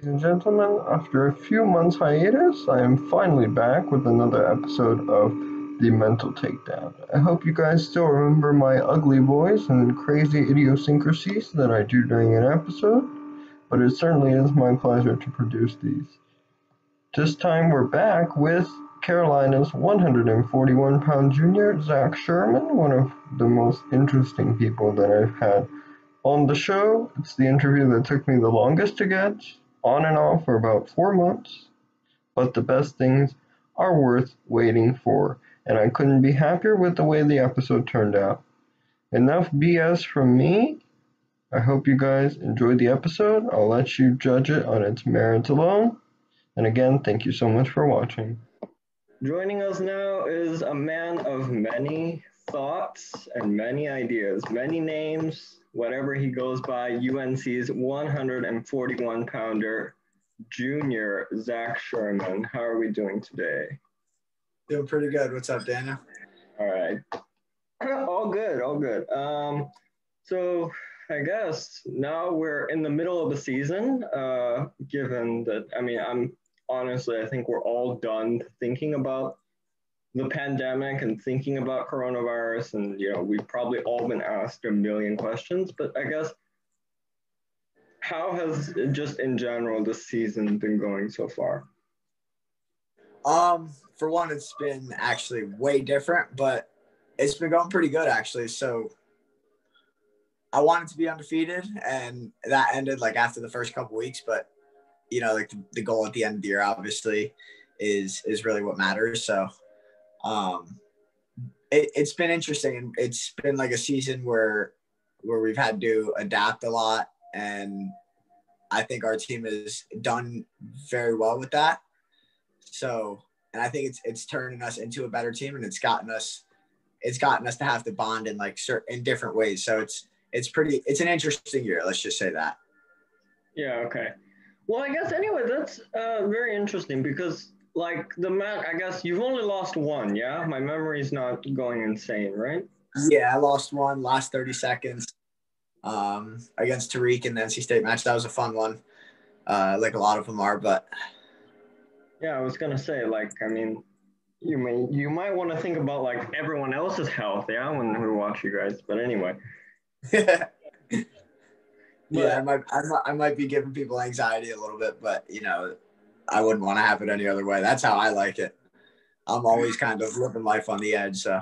ladies and gentlemen. After a few months hiatus, I am finally back with another episode of The Mental Takedown. I hope you guys still remember my ugly voice and crazy idiosyncrasies that I do during an episode, but it certainly is my pleasure to produce these. This time we're back with Carolina's 141-pound junior, Zach Sherman, one of the most interesting people that I've had on the show. It's the interview that took me the longest to get, on and off for about 4 months, but the best things are worth waiting for, and I couldn't be happier with the way the episode turned out. Enough BS from me. I hope you guys enjoyed the episode. I'll let you judge it on its merits alone. And again, thank you so much for watching. Joining us now is a man of many thoughts and many ideas, many names, whatever he goes by, UNC's 141-pounder, junior Zach Sherman. How are we doing today? Doing pretty good. What's up, Daniel? All right. All good, all good. So I guess now we're in the middle of the season, given that, I think we're all done thinking about the pandemic and thinking about coronavirus. And, we've probably all been asked a million questions, but I guess, how has, just in general, this season been going so far? For one, it's been actually way different, but it's been going pretty good, actually. So I wanted to be undefeated, and that ended after the first couple weeks, but the goal at the end of the year obviously is really what matters. So it's been interesting, and it's been a season where we've had to adapt a lot, and I think our team has done very well with that. So, and I think it's turning us into a better team, and it's gotten us to have to bond in in different ways. So it's an interesting year. Let's just say that. Yeah. Okay. Well, I guess anyway, that's very interesting because the match, I guess you've only lost one. Yeah. My memory's not going insane, right? Yeah. I lost one last 30 seconds against Tariq in the NC State match. That was a fun one. A lot of them are, but. Yeah. I was going to say, you might want to think about everyone else's health. Yeah. When we watch you guys, but anyway. Yeah, I might be giving people anxiety a little bit, but I wouldn't want to have it any other way. That's how I like it. I'm always kind of living life on the edge. So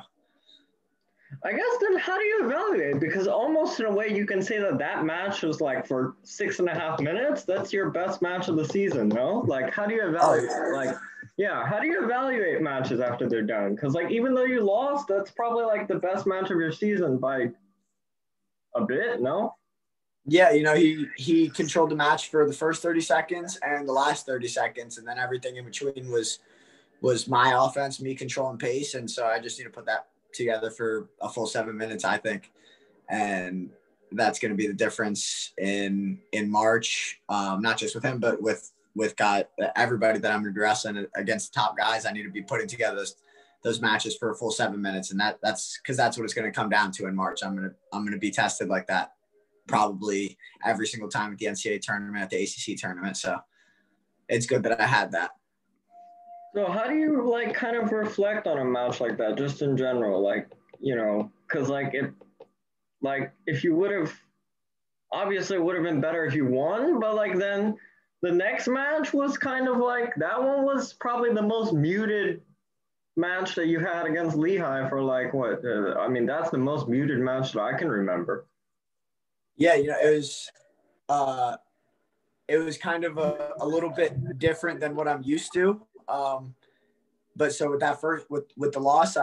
I guess then how do you evaluate? Because almost in a way you can say that match was for 6.5 minutes. That's your best match of the season, no? How do you evaluate? How do you evaluate matches after they're done? Because even though you lost, that's probably the best match of your season by a bit, no? Yeah, he controlled the match for the first 30 seconds and the last 30 seconds, and then everything in between was my offense, me controlling pace, and so I just need to put that together for a full 7 minutes, I think, and that's going to be the difference in March, not just with him, but with everybody that I'm going to be wrestling against the top guys. I need to be putting together those matches for a full 7 minutes, and that's because that's what it's going to come down to in March. I'm gonna be tested like that probably every single time at the NCAA tournament, at the ACC tournament. So it's good that I had that. So how do you kind of reflect on a match like that, just in general? Because if you would have, obviously it would have been better if you won, but then the next match was kind of that one was probably the most muted match that you had against Lehigh for what? That's the most muted match that I can remember. Yeah, it was kind of a little bit different than what I'm used to. But so with that with the loss,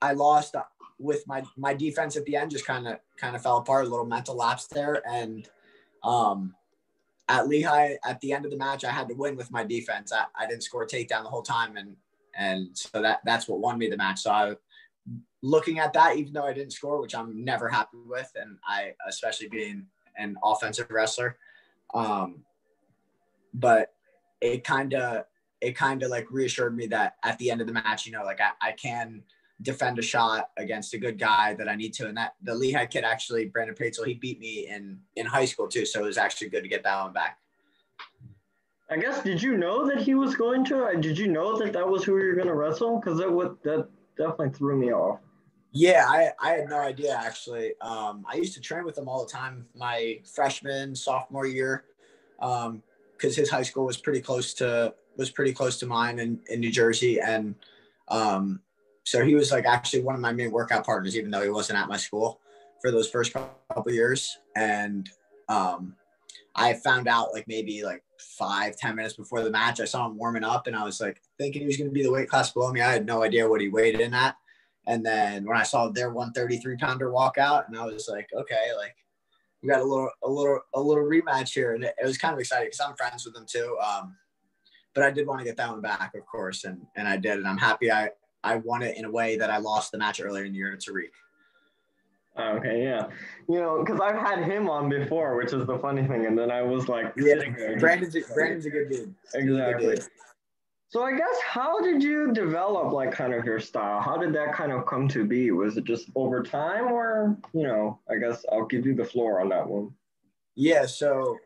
I lost with my defense at the end, just kind of fell apart, a little mental lapse there. And at Lehigh, at the end of the match, I had to win with my defense. I didn't score a takedown the whole time, and so that's what won me the match. So looking at that, even though I didn't score, which I'm never happy with, and I, especially being an offensive wrestler, but it kind of reassured me that at the end of the match, I can defend a shot against a good guy that I need to. And that the Lehigh kid, actually, Brandon Patel, he beat me in high school too. So it was actually good to get that one back. I guess, did you know that he was going to? Did you know that that was who you were going to wrestle? Because that definitely threw me off. Yeah, I had no idea actually. I used to train with him all the time my freshman, sophomore year, because his high school was pretty close to mine in New Jersey, and um, so he was like actually one of my main workout partners, even though he wasn't at my school for those first couple of years. And um, I found out like maybe like 5-10 minutes before the match. I saw him warming up, and I was like thinking he was going to be the weight class below me. I had no idea what he weighed in at. And then when I saw their 133-pounder walk out, and I was like, okay, like we got a little rematch here, and it was kind of exciting because I'm friends with them too. But I did want to get that one back, of course, and I did, and I'm happy I won it in a way that I lost the match earlier in the year to Tariq. Okay, yeah. Because I've had him on before, which is the funny thing. And then I was like Yeah, sitting there. Brandon's a good dude. Exactly. So I guess, how did you develop like kind of your style? How did that kind of come to be? Was it just over time, or, I guess I'll give you the floor on that one. Yeah, so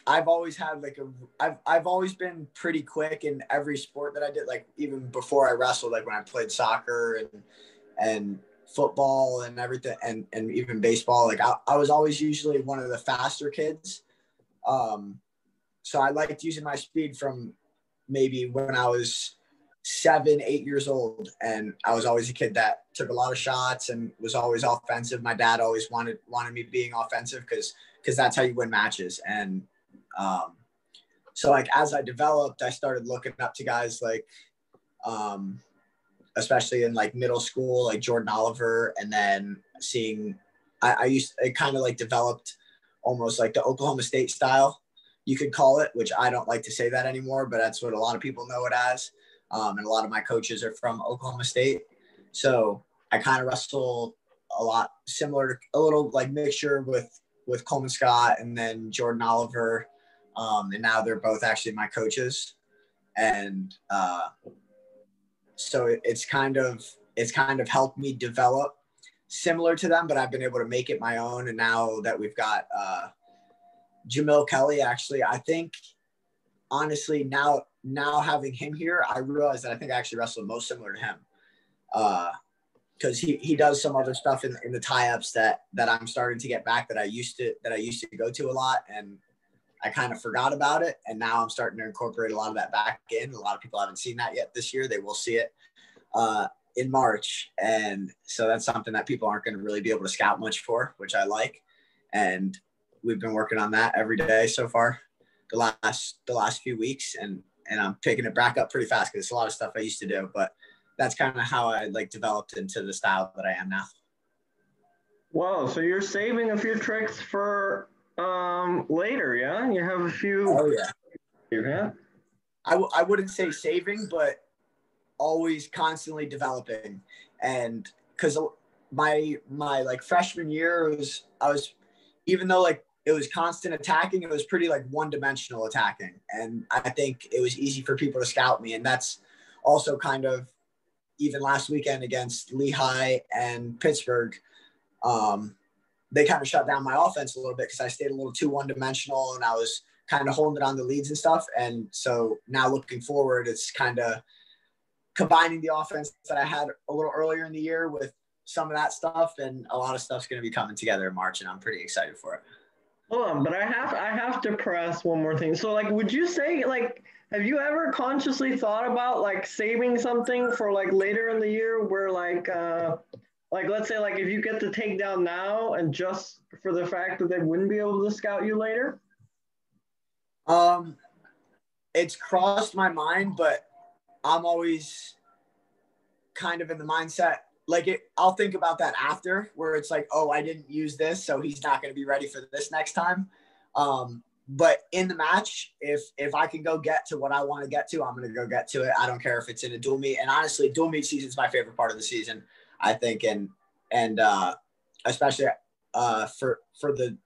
I've always had like I've always been pretty quick in every sport that I did, like even before I wrestled, like when I played soccer and football and everything, and even baseball. Like I was always usually one of the faster kids. Um, so I liked using my speed from maybe when I was 7, 8 years old, and I was always a kid that took a lot of shots and was always offensive. My dad always wanted me being offensive because that's how you win matches. And um, so like as I developed, I started looking up to guys like um, especially in like middle school, like Jordan Oliver, and then seeing it kind of like developed almost like the Oklahoma State style, you could call it, which I don't like to say that anymore, but that's what a lot of people know it as. And a lot of my coaches are from Oklahoma State. So I kind of wrestle a lot similar to a little like mixture with Coleman Scott and then Jordan Oliver. And now they're both actually my coaches. And so it's kind of helped me develop similar to them, but I've been able to make it my own. And now that we've got Jamil Kelly, actually, I think honestly now having him here, I realize that I think I actually wrestle most similar to him. Because he does some other stuff in the tie-ups that I'm starting to get back that I used to go to a lot, and I kind of forgot about it, and now I'm starting to incorporate a lot of that back in. A lot of people haven't seen that yet this year. They will see it in March, and so that's something that people aren't going to really be able to scout much for, which I like. And we've been working on that every day so far, the last few weeks, and I'm picking it back up pretty fast because it's a lot of stuff I used to do, but that's kind of how I like developed into the style that I am now. Wow, so you're saving a few tricks for later, yeah? You have a few. Oh yeah. Yeah. I wouldn't say saving, but always constantly developing. And because my like freshman year I was even though like it was constant attacking, it was pretty like one-dimensional attacking, and I think it was easy for people to scout me. And that's also kind of even last weekend against Lehigh and Pittsburgh, they kind of shut down my offense a little bit because I stayed a little too one-dimensional and I was kind of holding it on the leads and stuff. And so now looking forward, it's kind of combining the offense that I had a little earlier in the year with some of that stuff, and a lot of stuff's going to be coming together in March, and I'm pretty excited for it. Hold on, but I have to press one more thing. So like, would you say like, have you ever consciously thought about like saving something for like later in the year where like let's say like if you get the takedown now and just for the fact that they wouldn't be able to scout you later? Um, it's crossed my mind, but I'm always kind of in the mindset like I'll think about that after, where it's like, oh, I didn't use this, so he's not going to be ready for this next time. But in the match, if I can go get to what I want to get to, I'm going to go get to it. I don't care if it's in a dual meet. And honestly, dual meet season is my favorite part of the season, I think, and especially for the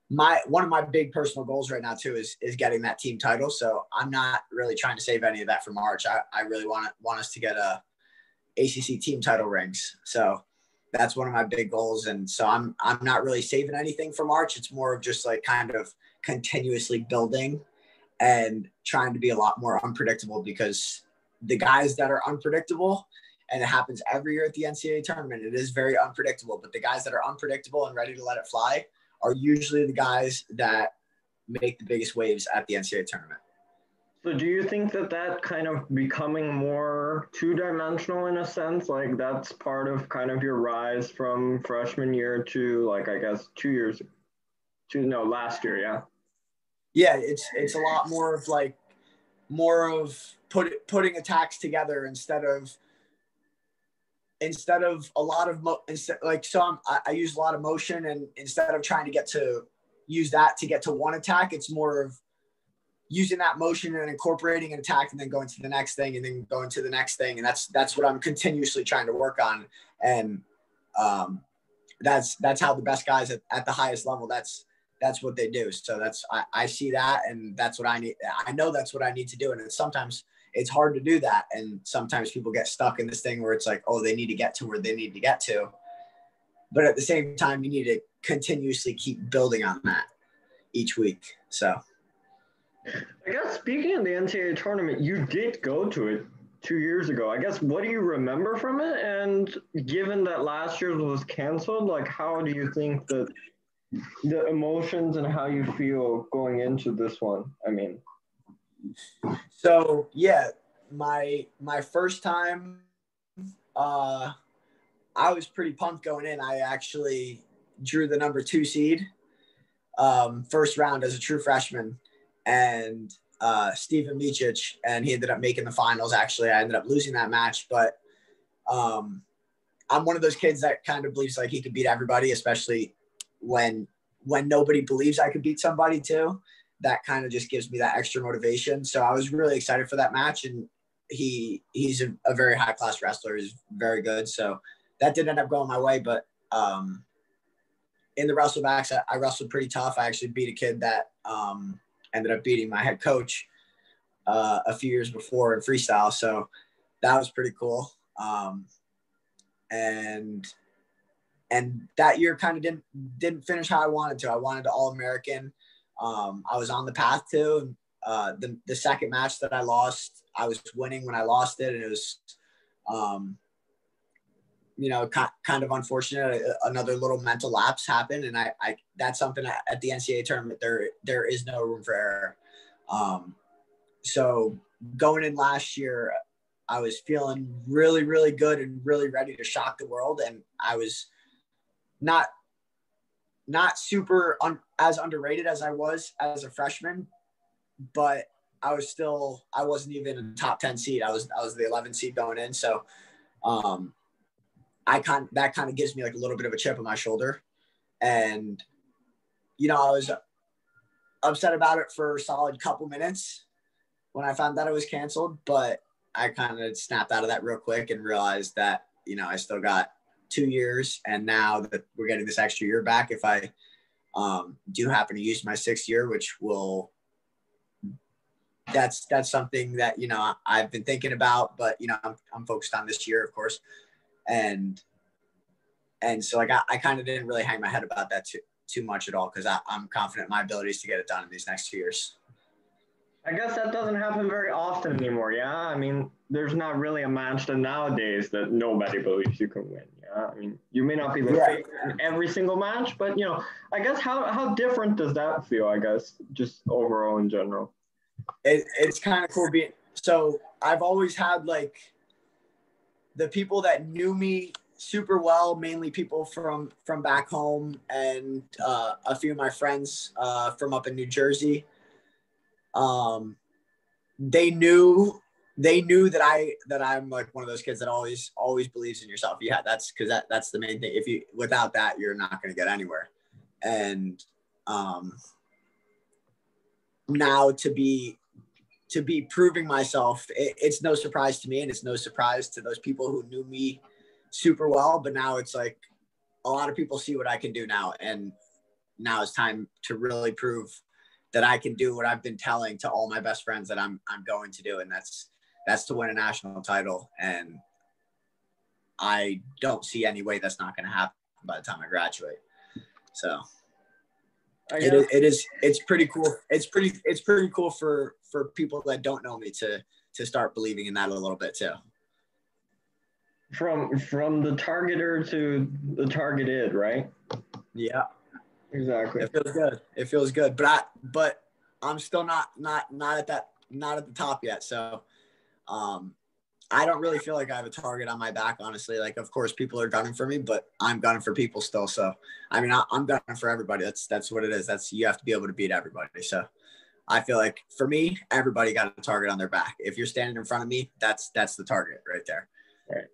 one of my big personal goals right now too is getting that team title. So I'm not really trying to save any of that for March. I really want us to get a ACC team title rings. So that's one of my big goals. And so I'm not really saving anything for March. It's more of just like kind of continuously building and trying to be a lot more unpredictable, because the guys that are unpredictable, and it happens every year at the NCAA tournament, it is very unpredictable, but the guys that are unpredictable and ready to let it fly are usually the guys that make the biggest waves at the NCAA tournament. So do you think that kind of becoming more two-dimensional in a sense, like that's part of kind of your rise from freshman year to, like, I guess last year, yeah? Yeah, it's a lot more of putting attacks together instead of a lot of I use a lot of motion, and instead of trying to use that to get to one attack, it's more of using that motion and incorporating an attack and then going to the next thing and then going to the next thing. And that's what I'm continuously trying to work on. And that's how the best guys at the highest level, that's what they do. So I see that, and that's what I need. I know that's what I need to do. And sometimes it's hard to do that. And sometimes people get stuck in this thing where it's like, oh, they need to get to where they need to get to. But at the same time, you need to continuously keep building on that each week. So I guess speaking of the NCAA tournament, you did go to it 2 years ago. I guess, what do you remember from it? And given that last year's was canceled, like, how do you think that the emotions and how you feel going into this one? I mean, so yeah, my first time, I was pretty pumped going in. I actually drew the number 2 seed, first round as a true freshman, and Stephen Micic, and he ended up making the finals. Actually, I ended up losing that match, but I'm one of those kids that kind of believes like he could beat everybody, especially when nobody believes I could beat somebody too. That kind of just gives me that extra motivation. So I was really excited for that match, and he's a very high class wrestler. He's very good. So that did end up going my way, but in the wrestlebacks, I wrestled pretty tough. I actually beat a kid that ended up beating my head coach a few years before in freestyle. So that was pretty cool. And that year kind of didn't finish how I wanted to. I wanted to All-American. I was on the path to. The second match that I lost, I was winning when I lost it, and it was, kind of unfortunate. Another little mental lapse happened, and I that's something at the NCAA tournament, there is no room for error. So going in last year, I was feeling really, really good and really ready to shock the world, and I was not super as underrated as I was as a freshman, but I wasn't even a top 10 seed. I was the 11th seed going in. So that kind of gives me like a little bit of a chip on my shoulder. And, I was upset about it for a solid couple minutes when I found out it was canceled, but I kind of snapped out of that real quick and realized that, I still got 2 years, and now that we're getting this extra year back, if I do happen to use my 6th year, which will, that's something that, I've been thinking about, but, I'm focused on this year, of course. And so like, I kind of didn't really hang my head about that too much at all, because I'm confident in my abilities to get it done in these next 2 years. I guess that doesn't happen very often anymore, yeah? I mean, there's not really a match that nowadays that nobody believes you can win, yeah? I mean, you may not be the favorite in every single match, but, I guess how different does that feel, I guess, just overall in general? It's kind of cool being – so I've always had, like, the people that knew me super well, mainly people from back home, and a few of my friends from up in New Jersey. They knew that I'm like one of those kids that always believes in yourself. Yeah, that's because that's the main thing. Without that, you're not going to get anywhere. And now to be proving myself, it's no surprise to me, and it's no surprise to those people who knew me super well. But now it's like a lot of people see what I can do now, and now it's time to really prove that I can do what I've been telling to all my best friends that I'm going to do, and that's to win a national title. And I don't see any way that's not going to happen by the time I graduate. So I guess it's pretty cool. It's pretty cool for people that don't know me to start believing in that a little bit too. from the targeter to the targeted, right? Yeah, Exactly. It feels good, but I'm still not at the top yet. So, I don't really feel like I have a target on my back, honestly. Like, of course, people are gunning for me, but I'm gunning for people still. So, I mean, I'm gunning for everybody. That's what it is. You have to be able to beat everybody. So, I feel like for me, everybody got a target on their back. If you're standing in front of me, that's the target right there. Right.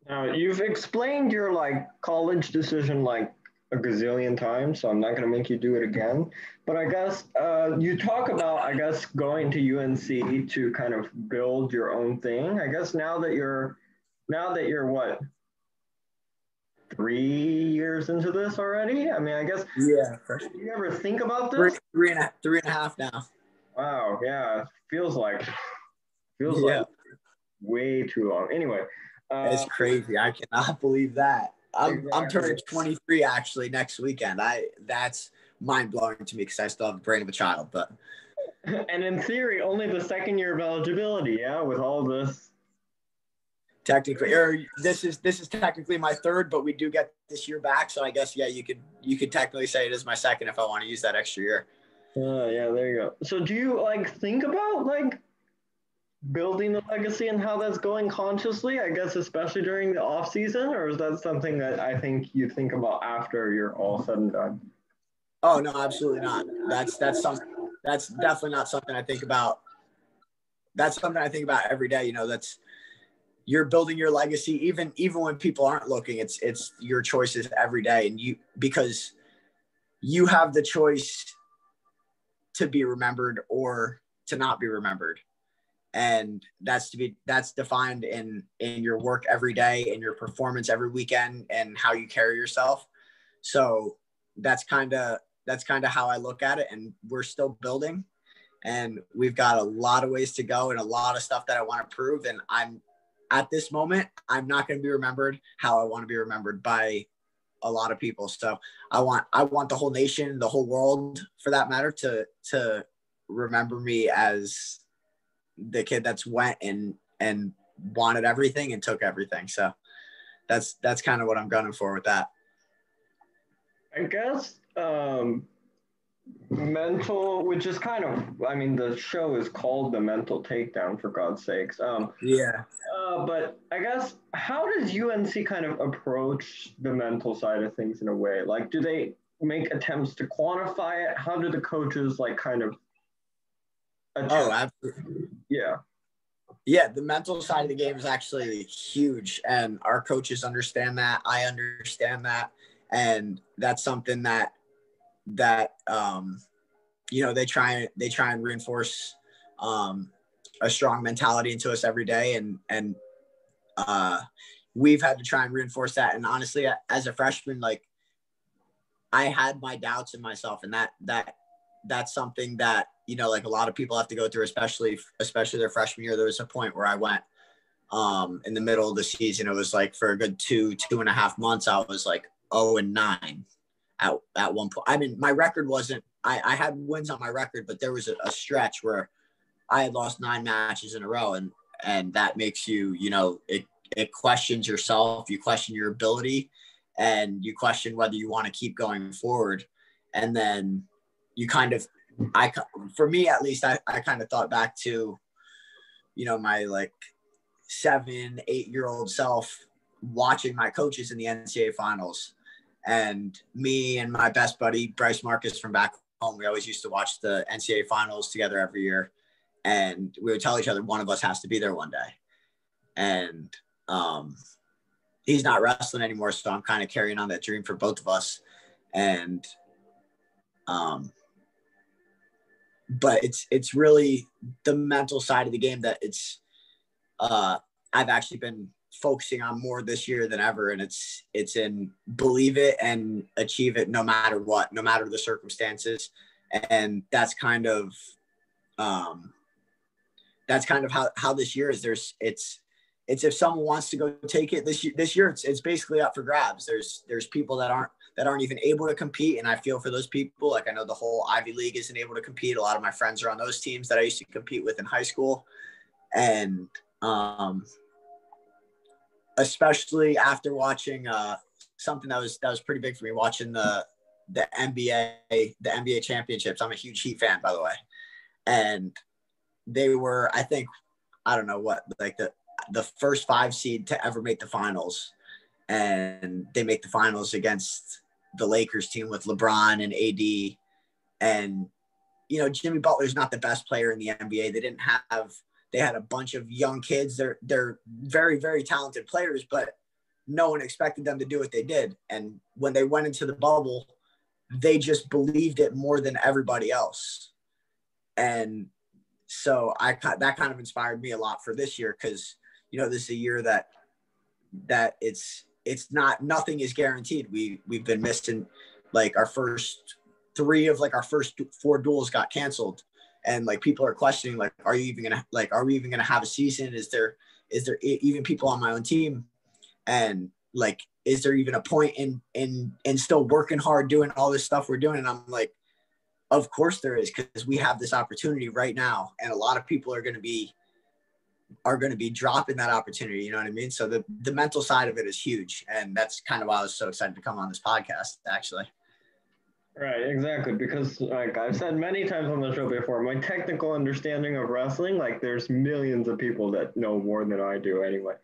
Now you've explained your like college decision like a gazillion times, so I'm not going to make you do it again. But I guess you talk about, I guess, going to UNC to kind of build your own thing. I guess now that you're what, 3 years into this already? I mean, I guess. Yeah. Do you ever think about this? Three and a half now. Wow. Yeah. Feels like Yeah. way too long. Anyway. It's crazy. I cannot believe that. I'm turning Exactly. 23 actually next weekend. That's mind blowing to me because I still have the brain of a child. But And in theory, only the second year of eligibility, yeah, with all this. technically, or this is technically my third, but we do get this year back. So I guess you could technically say it is my second if I want to use that extra year. Yeah, there you go. So do you like think about like building the legacy and how that's going consciously, I guess, especially during the off season, or is that something that I think you think about after you're all said and done? Oh no, absolutely not. That's something. That's definitely not something I think about. That's something I think about every day. You know, you're building your legacy even when people aren't looking. It's your choices every day, and because you have the choice to be remembered or to not be remembered. And that's defined in your work every day, in your performance every weekend, and how you carry yourself. So that's kind of how I look at it. And we're still building, and we've got a lot of ways to go and a lot of stuff that I want to prove. And at this moment, I'm not going to be remembered how I want to be remembered by a lot of people. So I want the whole nation, the whole world for that matter, to remember me as the kid that's went and wanted everything and took everything. So that's kind of what I'm gunning for with that. I guess mental, which is kind of, I mean, the show is called The Mental Takedown, for God's sakes. Yeah. But I guess, how does UNC kind of approach the mental side of things in a way? Like, do they make attempts to quantify it? How do the coaches like kind of attempt? Oh, absolutely. Yeah, the mental side of the game is actually huge, and our coaches understand that. I understand that, and that's something that they try and reinforce a strong mentality into us every day, and we've had to try and reinforce that. And honestly, as a freshman, like, I had my doubts in myself, and that's something that, like a lot of people have to go through, especially their freshman year. There was a point where I went in the middle of the season. It was like for a good 2.5 months, I was like 0-9 at one point. I mean, my record wasn't, I had wins on my record, but there was a stretch where I had lost 9 matches in a row. And that makes you, it questions yourself. You question your ability, and you question whether you want to keep going forward. And then you kind of, for me at least, I kind of thought back to, my like 7-8-year-old self watching my coaches in the NCAA finals, and me and my best buddy Bryce Marcus from back home. We always used to watch the NCAA finals together every year, and we would tell each other one of us has to be there one day. And he's not wrestling anymore, so I'm kind of carrying on that dream for both of us. And but it's really the mental side of the game that I've actually been focusing on more this year than ever. And it's in believe it and achieve it no matter what, no matter the circumstances. And that's kind of how this year is. It's it's if someone wants to go take it this year, it's basically up for grabs. There's people that aren't even able to compete, and I feel for those people. Like, I know the whole Ivy League isn't able to compete. A lot of my friends are on those teams that I used to compete with in high school, and especially after watching something that was pretty big for me, watching the NBA championships. I'm a huge Heat fan, by the way, and they were, I think, I don't know what, like the first 5 seed to ever make the finals, and they make the finals against the Lakers team with LeBron and AD. And, Jimmy Butler's not the best player in the NBA. They had a bunch of young kids. They're very, very talented players, but no one expected them to do what they did. And when they went into the bubble, they just believed it more than everybody else. And so that kind of inspired me a lot for this year, because, this is a year that it's not, nothing is guaranteed. We've been missing, like, our first 3 of like our first 4 duels got canceled, and like people are questioning, like, are we even gonna have a season? Is there even people on my own team? And like, is there even a point in still working hard doing all this stuff we're doing? And I'm like, of course there is, because we have this opportunity right now, and a lot of people are going to be dropping that opportunity. You know what I mean? So the mental side of it is huge, and that's kind of why I was so excited to come on this podcast, actually. Right, exactly. Because, like I've said many times on the show before, my technical understanding of wrestling, like, there's millions of people that know more than I do anyway.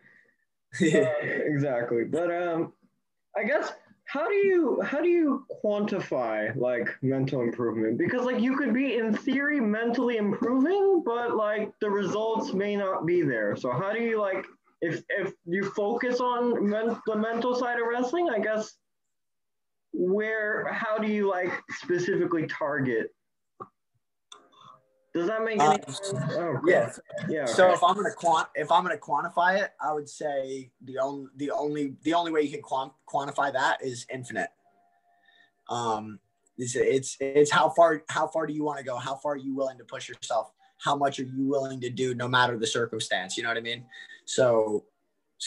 Exactly. But I guess, how do you quantify, like, mental improvement? Because, like, you could be in theory mentally improving, but like the results may not be there. So how do you, like, if you focus on the mental side of wrestling, I guess, how do you, like, specifically target? Does that make any sense? Oh, yeah. Yeah. Okay. So if I'm gonna quantify it, I would say the only way you can quantify that is infinite. It's how far do you want to go? How far are you willing to push yourself? How much are you willing to do, no matter the circumstance? You know what I mean? So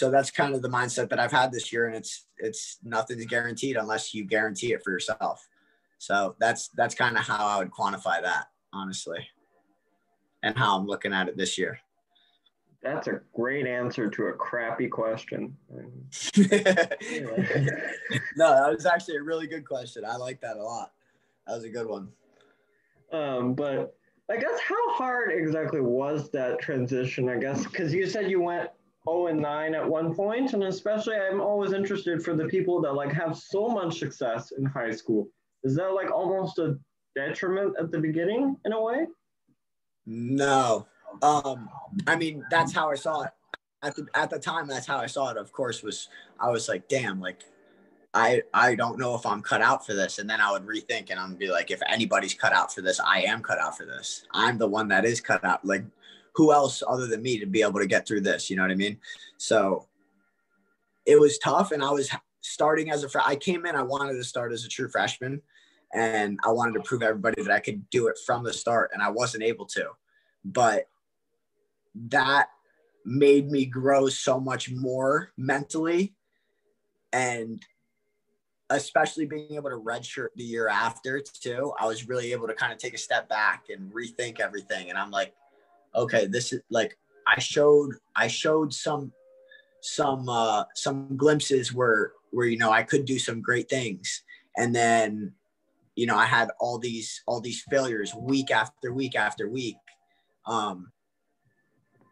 that's kind of the mindset that I've had this year, and it's nothing's guaranteed unless you guarantee it for yourself. So that's kind of how I would quantify that, honestly, and how I'm looking at it this year. That's a great answer to a crappy question. No, that was actually a really good question. I like that a lot. That was a good one. But I guess, how hard exactly was that transition? I guess, because you said you went 0-9 at one point, and especially I'm always interested for the people that, like, have so much success in high school. Is that, like, almost a detriment at the beginning in a way? No. I mean, that's how I saw it at the time. That's how I saw it. Of course, I was like, damn, like, I don't know if I'm cut out for this. And then I would rethink, and I'm be like, if anybody's cut out for this, I am cut out for this. I'm the one that is cut out. Like, who else other than me to be able to get through this? You know what I mean? So it was tough. And I was starting I came in, I wanted to start as a true freshman, and I wanted to prove everybody that I could do it from the start, and I wasn't able to. But that made me grow so much more mentally, and especially being able to redshirt the year after too, I was really able to kind of take a step back and rethink everything. And I'm like, okay, this is like, I showed some glimpses where I could do some great things, and then I had all these failures week after week after week.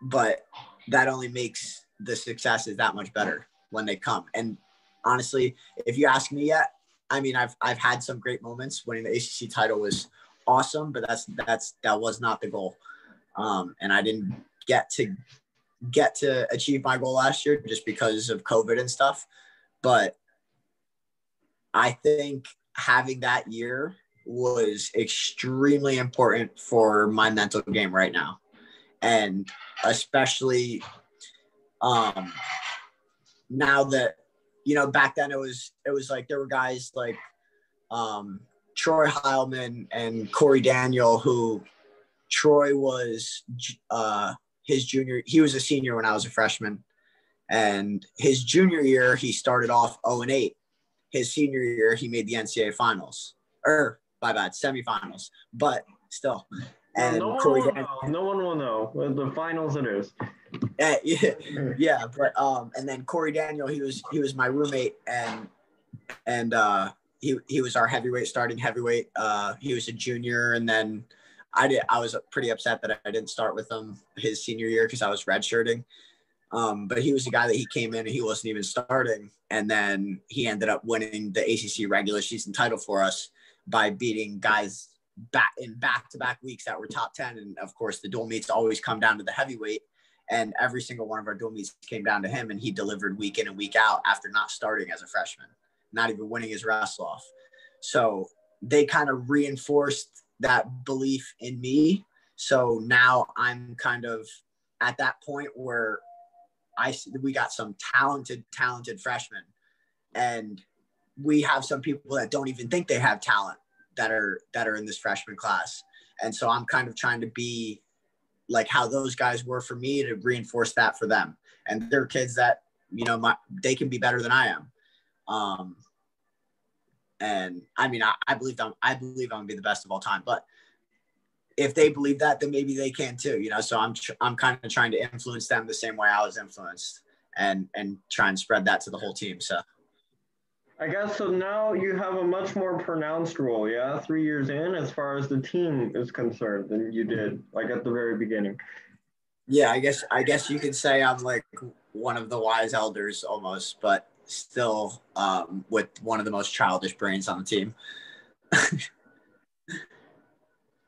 But that only makes the successes that much better when they come. And honestly, if you ask me yet, I mean, I've had some great moments. Winning the ACC title was awesome, but that was not the goal. And I didn't get to achieve my goal last year just because of COVID and stuff. But I think having that year was extremely important for my mental game right now. And especially now that, back then it was like there were guys like Troy Heilman and Corey Daniel, who Troy was his junior. He was a senior when I was a freshman. And his junior year, he started off 0-8. His senior year, he made the NCAA finals. My bad, semifinals. But still. And no one will know. No one will know. The finals it is. Yeah, but and then Corey Daniel, he was my roommate, and he was our starting heavyweight. He was a junior, and then I was pretty upset that I didn't start with him his senior year because I was redshirting. But he was the guy that he came in and he wasn't even starting, and then he ended up winning the ACC regular season title for us by beating guys back-to-back weeks that were top 10. And of course, the dual meets always come down to the heavyweight. And every single one of our dual meets came down to him, and he delivered week in and week out after not starting as a freshman, not even winning his wrestle off. So they kind of reinforced that belief in me. So now I'm kind of at that point where we got some talented freshmen, and we have some people that don't even think they have talent that are in this freshman class. And so I'm kind of trying to be like how those guys were for me, to reinforce that for them. And they're kids that, they can be better than I am. And I mean, I believe I'm gonna be the best of all time, but if they believe that, then maybe they can too, so I'm kind of trying to influence them the same way I was influenced, and try and spread that to the whole team. So I guess so. Now you have a much more pronounced role, yeah, 3 years in, as far as the team is concerned, than you did like at the very beginning. Yeah, I guess you could say I'm like one of the wise elders almost, but still with one of the most childish brains on the team.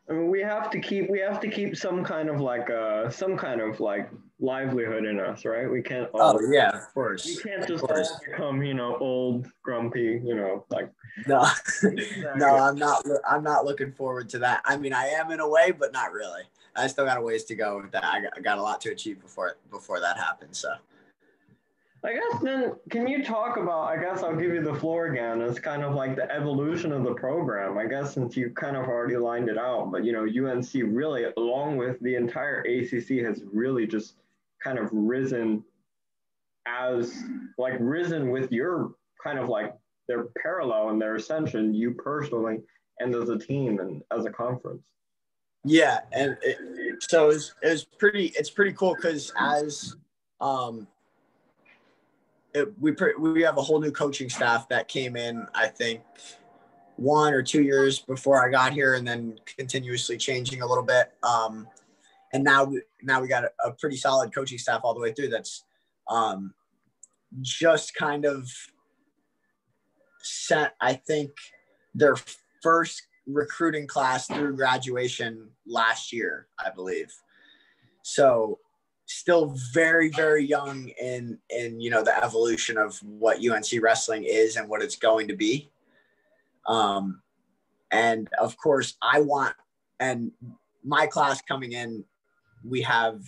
I mean, we have to keep some kind of like livelihood in us, right? We can't. Yeah, of course. We can't just all become, old, grumpy, like. No, no, I'm not looking forward to that. I mean, I am in a way, but not really. I still got a ways to go with that. I got a lot to achieve before that happens. So. I guess then, can you talk about, I guess I'll give you the floor again, it's kind of like the evolution of the program, I guess, since you kind of already lined it out, but, UNC really, along with the entire ACC, has really just kind of risen with your kind of like their parallel and their ascension, you personally, and as a team and as a conference. Yeah, and it's pretty cool because as we have a whole new coaching staff that came in, I think 1 or 2 years before I got here, and then continuously changing a little bit. And now we got a pretty solid coaching staff all the way through. That's just kind of set, I think, their first recruiting class through graduation last year, I believe. So still very, very young in the evolution of what UNC wrestling is and what it's going to be. And of course and my class coming in, we have,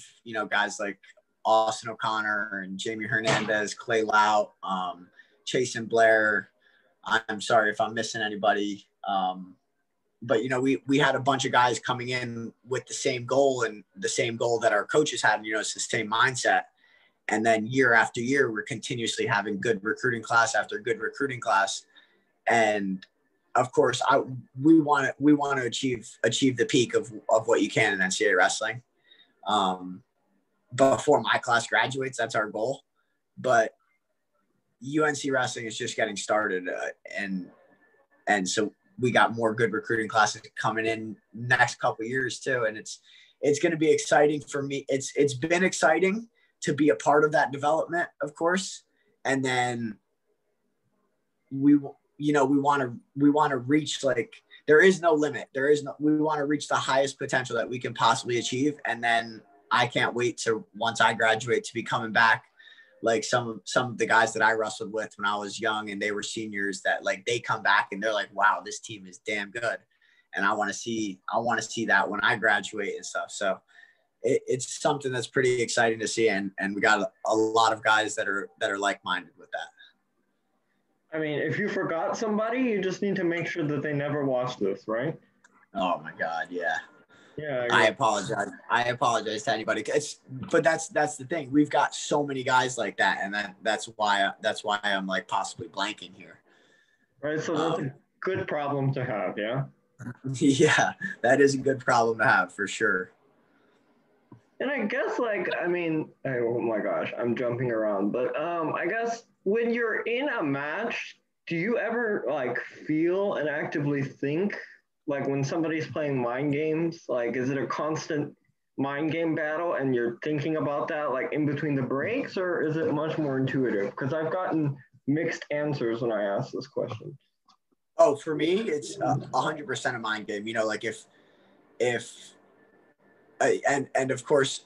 guys like Austin O'Connor and Jamie Hernandez, Clay Lout, Chase and Blair. I'm sorry if I'm missing anybody. But, we had a bunch of guys coming in with the same goal, and the same goal that our coaches had, it's the same mindset. And then year after year, we're continuously having good recruiting class after good recruiting class. And of course, we want to achieve the peak of what you can in NCAA wrestling. Before my class graduates, that's our goal. But UNC wrestling is just getting started. And so we got more good recruiting classes coming in next couple of years too. And it's going to be exciting for me. It's been exciting to be a part of that development, of course. And then we want to reach, like, there is no limit. We want to reach the highest potential that we can possibly achieve. And then I can't wait to, once I graduate, to be coming back. Like some of the guys that I wrestled with when I was young and they were seniors, that like they come back and they're like, wow, this team is damn good. And I want to see that when I graduate and stuff. So it's something that's pretty exciting to see. And we got a lot of guys that are like-minded with that. I mean, if you forgot somebody, you just need to make sure that they never watch this, right? Oh my God. Yeah. Yeah, I apologize. I apologize to anybody. But that's the thing. We've got so many guys like that, and that's why I'm like possibly blanking here. right. So that's a good problem to have. Yeah. Yeah, that is a good problem to have for sure. And I guess oh my gosh, I'm jumping around, but I guess when you're in a match, do you ever like feel and actively think like when somebody's playing mind games? Like, is it a constant mind game battle and you're thinking about that like in between the breaks, or is it much more intuitive? Because I've gotten mixed answers when I ask this question. Oh, for me, it's 100% a mind game. You know, like if and of course,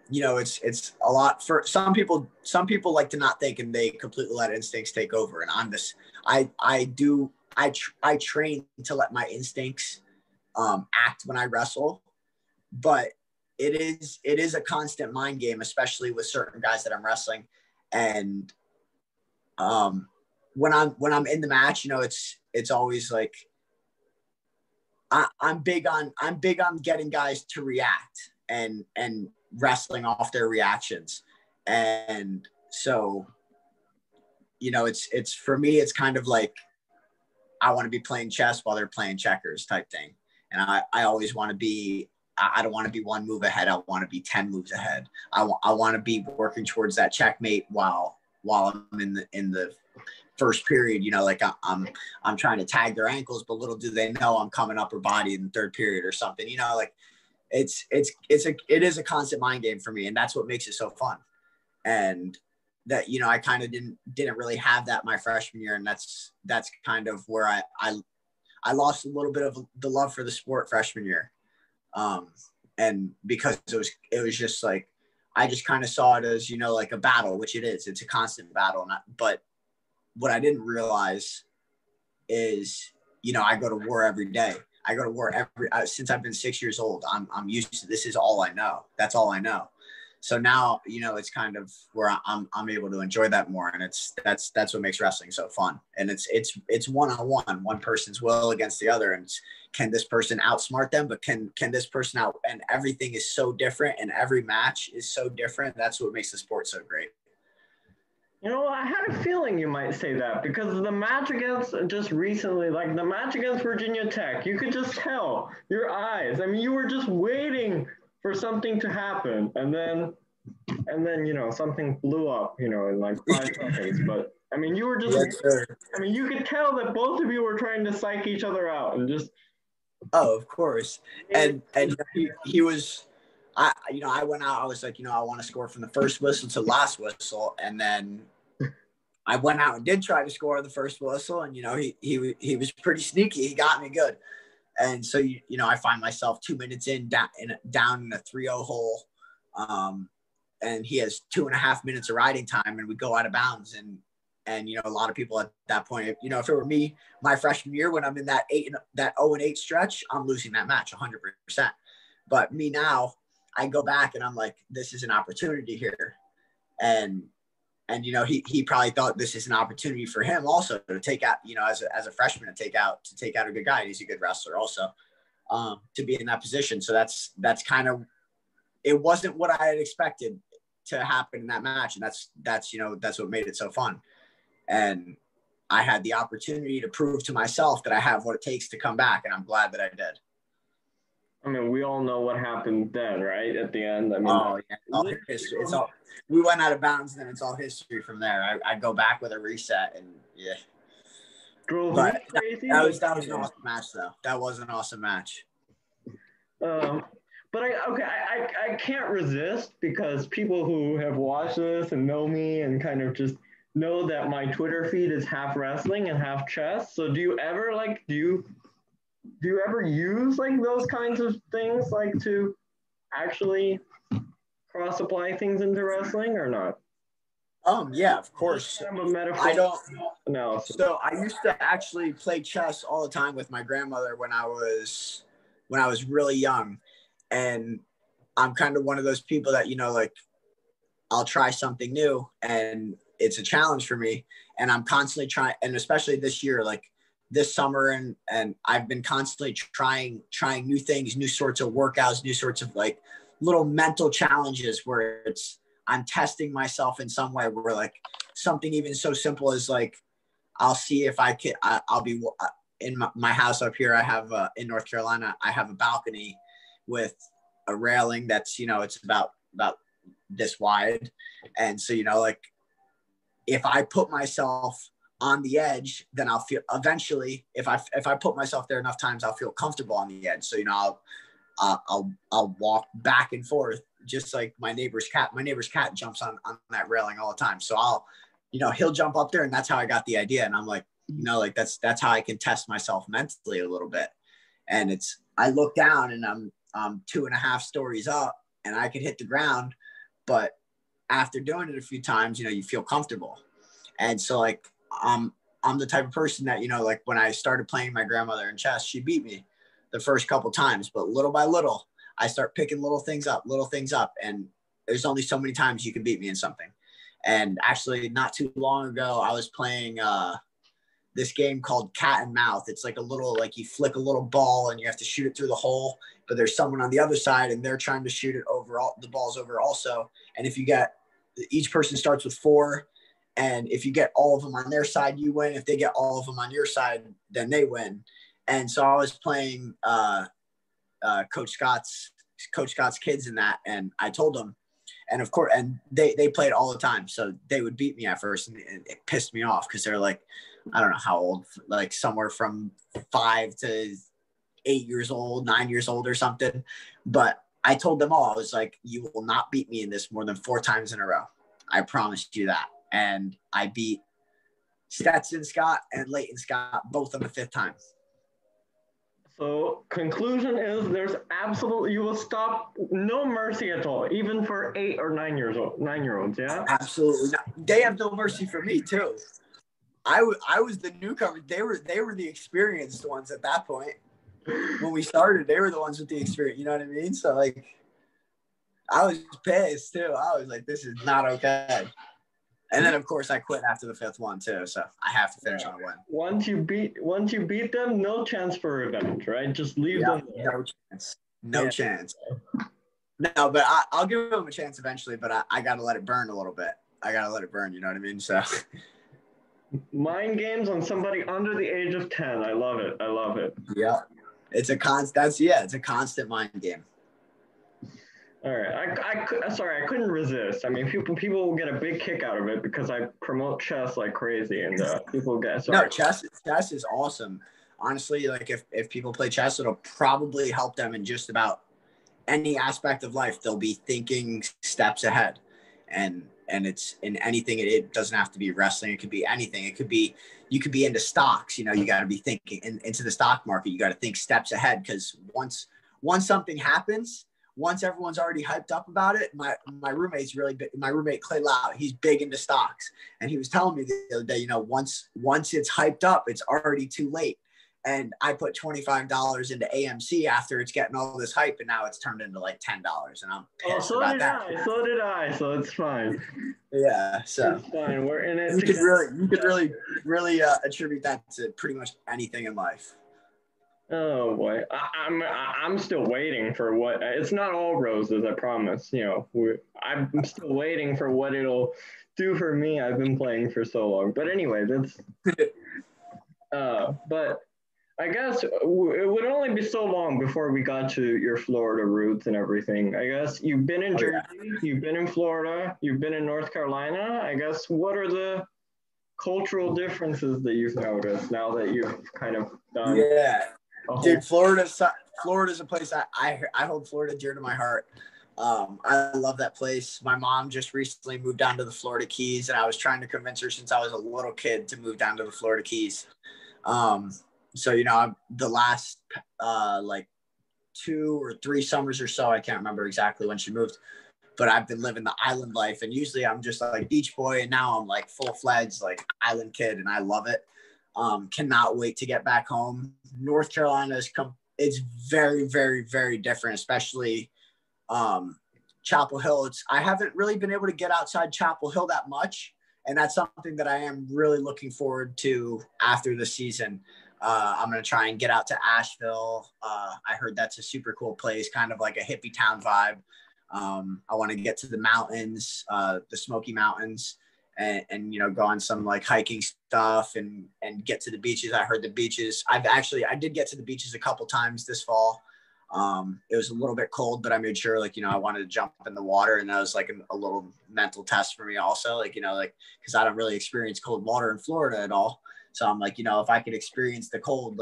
you know, it's a lot for some people. Some people like to not think and they completely let instincts take over. And I'm this. I train to let my instincts act when I wrestle, but it is a constant mind game, especially with certain guys that I'm wrestling. And when I'm in the match, you know, it's always like I'm big on getting guys to react and wrestling off their reactions. And so, you know, it's for me, it's kind of like I want to be playing chess while they're playing checkers type thing. And I always want to be, I don't want to be one move ahead. I want to be 10 moves ahead. I want to be working towards that checkmate while I'm in the first period. You know, like I'm trying to tag their ankles, but little do they know I'm coming upper body in the third period or something. You know, like it is a constant mind game for me, and that's what makes it so fun. And that, you know, I kind of didn't really have that my freshman year, and that's kind of where I lost a little bit of the love for the sport freshman year. And because it was just like, I just kind of saw it as, you know, like a battle, which it is. It's a constant battle. But what I didn't realize is, you know, I go to war every day. I go to war since I've been 6 years old. I'm used to, this is all I know. That's all I know. So now, you know, it's kind of where I'm able to enjoy that more. And that's what makes wrestling so fun. And it's one-on-one, one person's will against the other. And can this person outsmart them? But can this person out? And everything is so different, and every match is so different. That's what makes the sport so great. You know, I had a feeling you might say that because the match against just recently, like the match against Virginia Tech, you could just tell your eyes. I mean, you were just waiting for something to happen, and then you know, something blew up, you know, in like 5 seconds. But I mean, you were just, I mean, you could tell that both of you were trying to psych each other out and just. Oh, of course. And he was, I went out, I was like, you know, I want to score from the first whistle to last whistle. And then I went out and did try to score the first whistle. And, you know, he was pretty sneaky. He got me good. And so, you know, I find myself 2 minutes down in a 3-0 hole. And he has 2.5 minutes of riding time, and we go out of bounds. And, you know, a lot of people at that point, you know, if it were me, my freshman year, when I'm in that 0-8 stretch, I'm losing that match 100%. But me now, I go back and I'm like, this is an opportunity here. And, you know, he probably thought this is an opportunity for him also to take out, you know, as a freshman, to take out a good guy. He's a good wrestler also, to be in that position. So that's kind of, it wasn't what I had expected to happen in that match. And that's, you know, that's what made it so fun. And I had the opportunity to prove to myself that I have what it takes to come back. And I'm glad that I did. I mean, we all know what happened then, right? At the end. I mean, all history. We went out of bounds, then it's all history from there. I go back with a reset, and yeah. Drove me crazy. That was an awesome match, though. That was an awesome match. But I can't resist, because people who have watched this and know me and kind of just know that my Twitter feed is half wrestling and half chess. So do you ever use like those kinds of things, like to actually cross apply things into wrestling or not? Yeah, of course. Kind of a metaphor. I don't know. So I used to actually play chess all the time with my grandmother when I was really young. And I'm kind of one of those people that, you know, like, I'll try something new and it's a challenge for me. And I'm constantly trying, and especially this year, like this summer, and I've been constantly trying new things, new sorts of workouts, new sorts of like little mental challenges where I'm testing myself in some way, where like something even so simple as like, I'll see if I can, I'll be in my house up here. I have in North Carolina, I have a balcony with a railing that's, it's about this wide. And so, like if I put myself on the edge, then I'll feel eventually, if I put myself there enough times, I'll feel comfortable on the edge. So, I'll walk back and forth, just like my neighbor's cat. My neighbor's cat jumps on that railing all the time. So he'll jump up there, and that's how I got the idea. And I'm like, like that's how I can test myself mentally a little bit. And I look down and I'm 2.5 stories up and I could hit the ground, but after doing it a few times, you feel comfortable. And so like, I'm the type of person that, like when I started playing my grandmother in chess, she beat me the first couple times, but little by little, I start picking little things up. And there's only so many times you can beat me in something. And actually not too long ago, I was playing this game called Cat and Mouth. It's like you flick a little ball and you have to shoot it through the hole, but there's someone on the other side and they're trying to shoot it over, the ball's over also. And if each person starts with 4, and if you get all of them on their side, you win. If they get all of them on your side, then they win. And so I was playing Coach Scott's kids in that, and I told them, and of course, and they played all the time, so they would beat me at first, and it pissed me off because they're like, I don't know how old, like somewhere from 5 to 8 years old, 9 years old or something. But I told them all, I was like, you will not beat me in this more than 4 times in a row. I promised you that. And I beat Stetson Scott and Leighton Scott both on the 5th time. So conclusion is you will stop, no mercy at all, even for 8 or 9-year-olds, yeah? Absolutely not. They have no mercy for me too. I was the newcomer. They were the experienced ones at that point. When we started, they were the ones with the experience. You know what I mean? So like, I was pissed too. I was like, this is not okay. And then of course I quit after the 5th one too. So I have to finish on a win. Once you beat them, no chance for revenge, right? Just leave them there. No chance. No, but I'll give them a chance eventually, but I got to let it burn a little bit. I got to let it burn. You know what I mean? So mind games on somebody under the age of 10. I love it. Yeah. It's a constant mind game. All right, I couldn't resist. I mean, people will get a big kick out of it because I promote chess like crazy, and people get sorry. No, chess is awesome. Honestly, like if people play chess, it'll probably help them in just about any aspect of life. They'll be thinking steps ahead, and it's in anything. It doesn't have to be wrestling. It could be anything. It could be you could be into stocks. You got to be thinking into the stock market. You got to think steps ahead because once something happens. Once everyone's already hyped up about it, my roommate's really big. My roommate Clay Lau, he's big into stocks, and he was telling me the other day, once it's hyped up, it's already too late. And I put $25 into AMC after it's getting all this hype, and now it's turned into like $10, and I'm pissed about that. So did I. So it's fine. Yeah, so it's fine. We're in it. You could really attribute that to pretty much anything in life. Oh boy, I'm still waiting for what. It's not all roses, I promise. I'm still waiting for what it'll do for me. I've been playing for so long, but anyway, that's. But I guess it would only be so long before we got to your Florida roots and everything. I guess you've been in Jersey, You've been in Florida, you've been in North Carolina. I guess what are the cultural differences that you've noticed now that you've kind of done? Yeah. Dude, Florida's a place I hold Florida dear to my heart. I love that place. My mom just recently moved down to the Florida Keys, and I was trying to convince her since I was a little kid to move down to the Florida Keys. So the last like 2 or 3 summers or so, I can't remember exactly when she moved, but I've been living the island life, and usually I'm just like beach boy, and now I'm like full-fledged like island kid, and I love it. Cannot wait to get back home. North Carolina it's very, very, very different, especially Chapel Hill. I haven't really been able to get outside Chapel Hill that much, and that's something that I am really looking forward to after the season. I'm going to try and get out to Asheville. I heard that's a super cool place, kind of like a hippie town vibe. I want to get to the mountains, the Smoky Mountains, and go on some like hiking stuff and get to the beaches. I heard the beaches. I did get to the beaches a couple times this fall. It was a little bit cold, but I made sure I wanted to jump in the water, and that was like a little mental test for me also, because I don't really experience cold water in Florida at all. So I'm like, if I could experience the cold,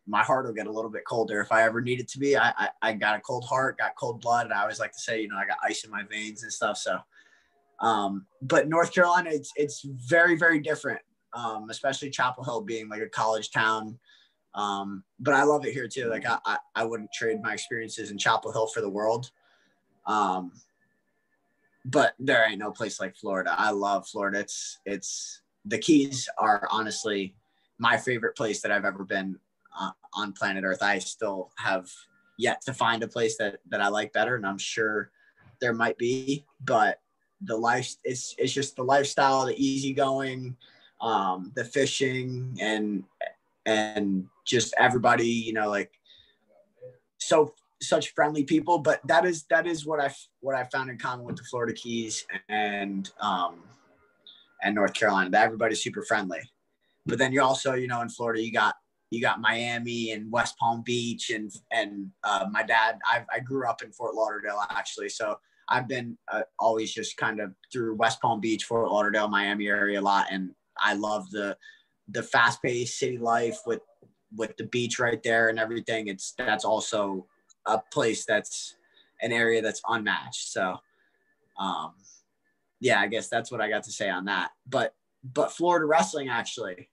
my heart will get a little bit colder if I ever need it to be. I got a cold heart, got cold blood. And I always like to say, I got ice in my veins and stuff. So, but North Carolina, it's very, very different. Especially Chapel Hill being like a college town. But I love it here too. Like I wouldn't trade my experiences in Chapel Hill for the world. But there ain't no place like Florida. I love Florida. It's the Keys are honestly my favorite place that I've ever been on planet Earth. I still have yet to find a place that I like better, and I'm sure there might be, but it's just the lifestyle, the easygoing, the fishing, and just everybody, such friendly people. But that is what I found in common with the Florida Keys and North Carolina, that everybody's super friendly. But then you also, in Florida, you got Miami and West Palm Beach and my dad, I grew up in Fort Lauderdale actually. So I've been always just kind of through West Palm Beach, Fort Lauderdale, Miami area a lot. And I love the fast paced city life with the beach right there and everything. That's also a place that's an area that's unmatched. So, yeah, I guess that's what I got to say on that. But Florida wrestling, actually,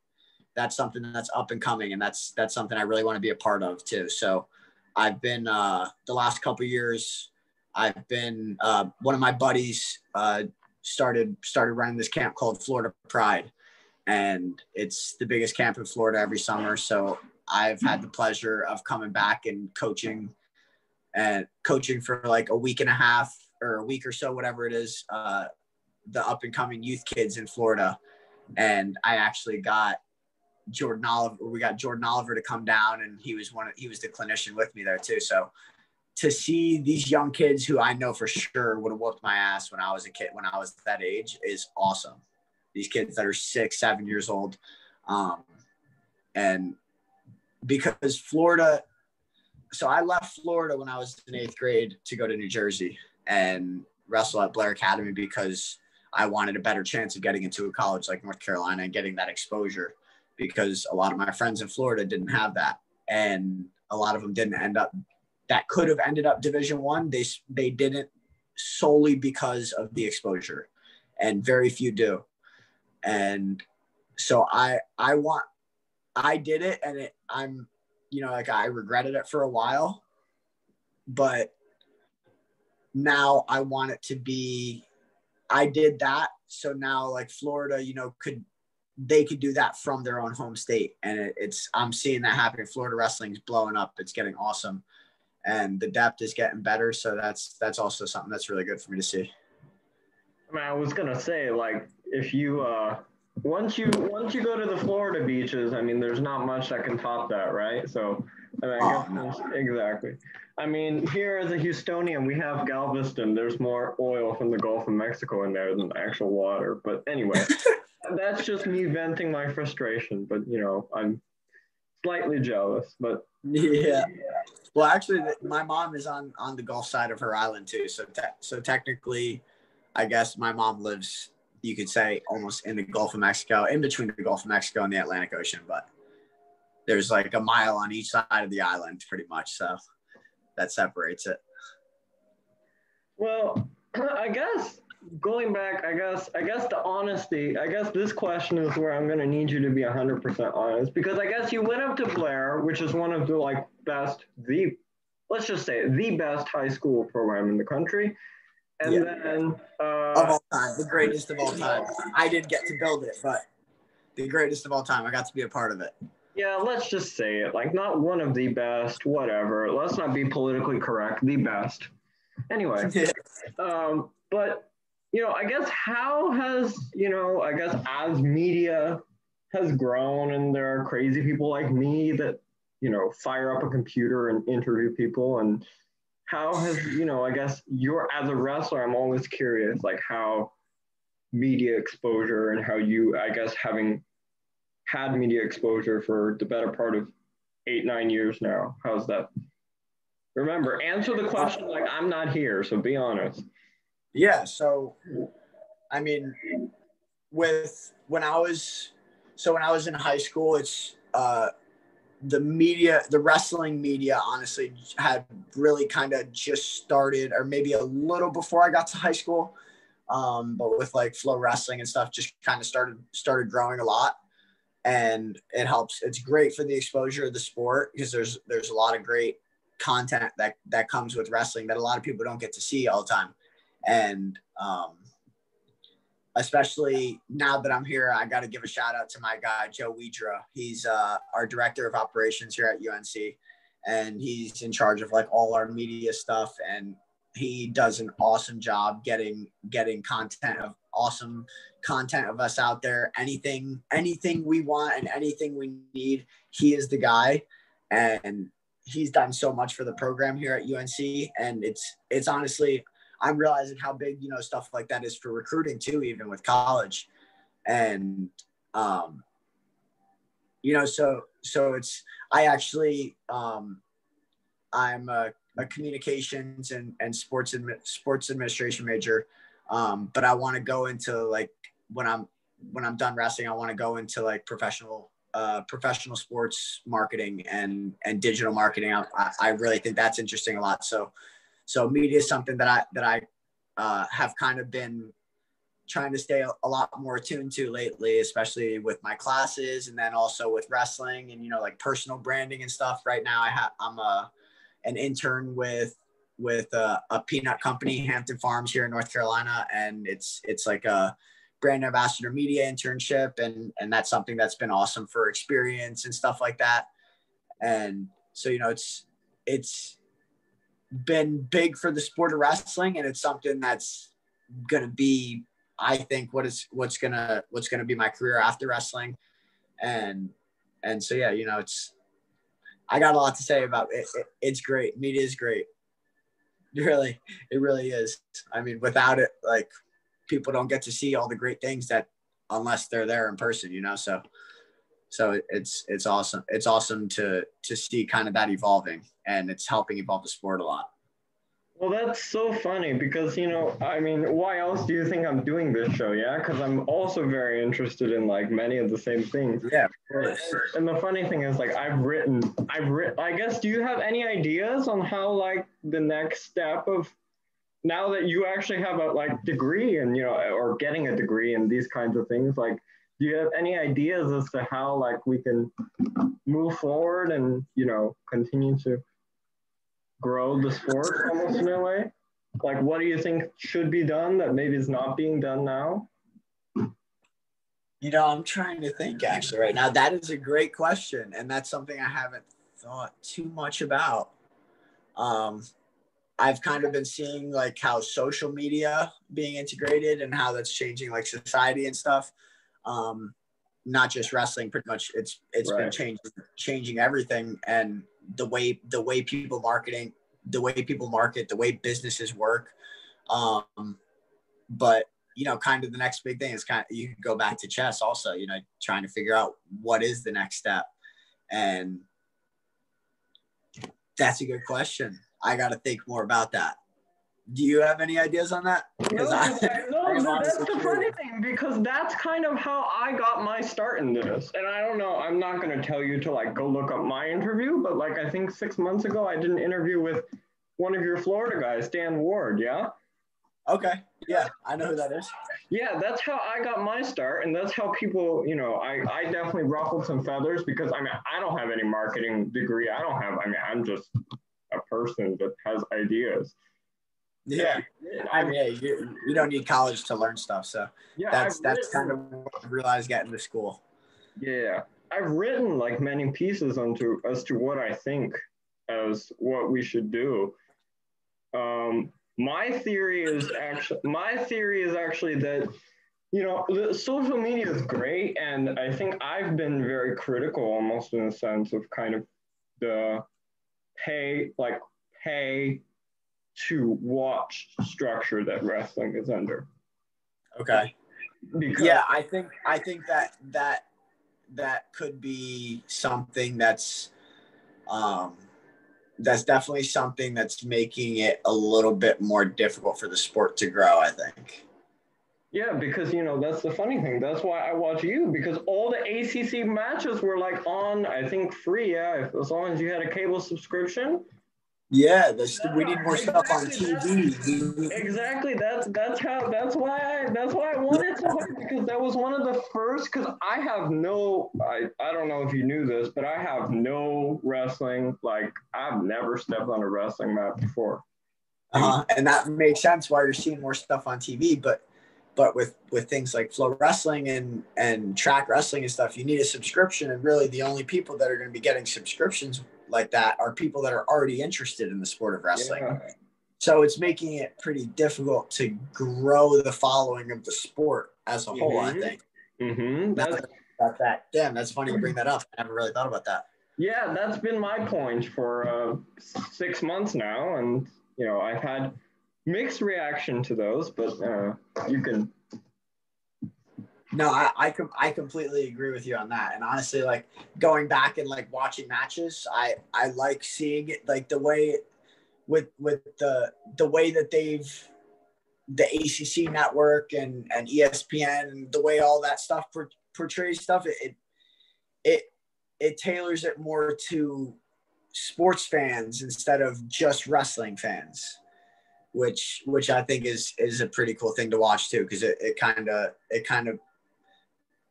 that's something that's up and coming, and that's something I really want to be a part of too. So I've been the last couple of years, I've been one of my buddies started running this camp called Florida Pride, and it's the biggest camp in Florida every summer. So I've had the pleasure of coming back and coaching for like a week and a half or a week or so, whatever it is, the up and coming youth kids in Florida. And I actually got Jordan Oliver to come down, and he was the clinician with me there too. So to see these young kids who I know for sure would have whooped my ass when I was a kid, when I was that age, is awesome. These kids that are 6, 7 years old. And because Florida, so I left Florida when I was in 8th grade to go to New Jersey and wrestle at Blair Academy because I wanted a better chance of getting into a college like North Carolina and getting that exposure, because a lot of my friends in Florida didn't have that. And a lot of them that could have ended up Division I. They didn't, solely because of the exposure, and very few do. And so I did it, and I'm, I regretted it for a while, but now I want it to be, I did that. So now like Florida, they could do that from their own home state. And I'm seeing that happen. Florida wrestling's blowing up. It's getting awesome. And the depth is getting better. So that's also something that's really good for me to see. I mean, I was going to say, like, if you, once you go to the Florida beaches, I mean, there's not much that can top that, right? So, I mean, exactly. I mean, here as a Houstonian, we have Galveston. There's more oil from the Gulf of Mexico in there than actual water. But anyway, that's just me venting my frustration. But, I'm slightly jealous. But yeah. Well, actually, my mom is on the Gulf side of her island too. So technically, I guess my mom lives, you could say, almost in the Gulf of Mexico, in between the Gulf of Mexico and the Atlantic Ocean. But there's like a mile on each side of the island, pretty much. So that separates it. Well, I guess going back, I guess the honesty, I guess this question is where I'm going to need you to be 100% honest, because I guess you went up to Blair, which is one of the let's just say the best high school program in the country. And then of all time, the greatest of all time. I didn't get to build it, but the greatest of all time. I got to be a part of it. Yeah, let's just say it, like, not one of the best, whatever. Let's not be politically correct. The best. Anyway, but I guess how has, I guess as media has grown, and there are crazy people like me that, fire up a computer and interview people. And how has, I guess you're, as a wrestler, I'm always curious, like how media exposure and how you, I guess, having had media exposure for the better part of 8, 9 years now, how's that? Remember, answer the question like I'm not here, so be honest. Yeah. So, I mean, when I was in high school, it's the wrestling media, honestly, had really kind of just started, or maybe a little before I got to high school. But with like Flow Wrestling and stuff, just kind of started growing a lot, and it helps. It's great for the exposure of the sport, because there's a lot of great content that comes with wrestling that a lot of people don't get to see all the time. And especially now that I'm here, I got to give a shout out to my guy, Joe Widra. He's our director of operations here at UNC, and he's in charge of like all our media stuff. And he does an awesome job getting awesome content of us out there. Anything we want and anything we need, he is the guy. And he's done so much for the program here at UNC. And it's honestly, I'm realizing how big, stuff like that is for recruiting too, even with college. And, so it's, I actually, I'm a communications and sports administration major. But I want to go into like, when I'm done wrestling, I want to go into like professional sports marketing and digital marketing. I really think that's interesting a lot. So media is something that I have kind of been trying to stay a lot more attuned to lately, especially with my classes, and then also with wrestling and, like personal branding and stuff. Right now I'm an intern with a peanut company, Hampton Farms, here in North Carolina. And it's like a brand ambassador media internship. And that's something that's been awesome for experience and stuff like that. And so, it's been big for the sport of wrestling, and it's something that's going to be, I think, what's going to be my career after wrestling. And so, yeah, I got a lot to say about it. It's great. Media is great. It really is. I mean, without it, like, people don't get to see all the great things that, unless they're there in person, so it's awesome. It's awesome to see kind of that evolving, and it's helping evolve the sport a lot. Well, that's so funny because, I mean, why else do you think I'm doing this show? Yeah, because I'm also very interested in like many of the same things. Yeah, of course. And the funny thing is, like, I've written, I guess, do you have any ideas on how like the next step of, now that you actually have a like degree and, or getting a degree and these kinds of things, like, do you have any ideas as to how like we can move forward and, continue to grow the sport almost in a way? Like, what do you think should be done that maybe is not being done now? I'm trying to think actually right now. That is a great question. And that's something I haven't thought too much about. I've kind of been seeing like how social media being integrated and how that's changing like society and stuff. Not just wrestling, pretty much it's right. Been changing everything, and the way people market, the way businesses work. But kind of the next big thing is kind of, you can go back to chess also, trying to figure out what is the next step. And that's a good question. I got to think more about that. Do you have any ideas on that? No, that's the funny thing, because that's kind of how I got my start in this. And I don't know, I'm not going to tell you to like go look up my interview, but like I think 6 months ago, I did an interview with one of your Florida guys, Dan Ward, yeah? Okay, yeah, I know who that is. Yeah, that's how I got my start, and that's how people, I definitely ruffled some feathers, because I mean, I don't have any marketing degree. I'm just a person that has ideas. Yeah, I mean, you don't need college to learn stuff, so yeah, that's kind of what I realized getting to school. Yeah, I've written like many pieces as to what I think as what we should do. My theory is actually that The social media is great, and I think I've been very critical, almost in a sense of kind of the pay to watch structure that wrestling is under. Okay. Because yeah, I think that could be something that's definitely something that's making it a little bit more difficult for the sport to grow, I think. Yeah, because that's the funny thing. That's why I watch you, because all the ACC matches were like on, I think, free. Yeah, as long as you had a cable subscription. Yeah, we need more stuff on TV. Exactly. That's why I wanted so hard, because that was one of the first. Because I don't know if you knew this, but I have no wrestling. Like, I've never stepped on a wrestling mat before. And that makes sense why you're seeing more stuff on TV, but with things like flow wrestling and track wrestling and stuff, you need a subscription, and really the only people that are going to be getting subscriptions like that are people that are already interested in the sport of wrestling. Yeah. So it's making it pretty difficult to grow the following of the sport as a whole, I think. Mm-hmm. About that. Damn, that's funny you bring that up. I never really thought about that. Yeah, that's been my point for 6 months now, and I've had mixed reaction to those, but you can. No, I completely agree with you on that. And honestly, like going back and like watching matches, I like seeing it, like the way with the way that the ACC network and ESPN and the way all that stuff portrays stuff. It tailors it more to sports fans instead of just wrestling fans, which I think is a pretty cool thing to watch too, because it kind of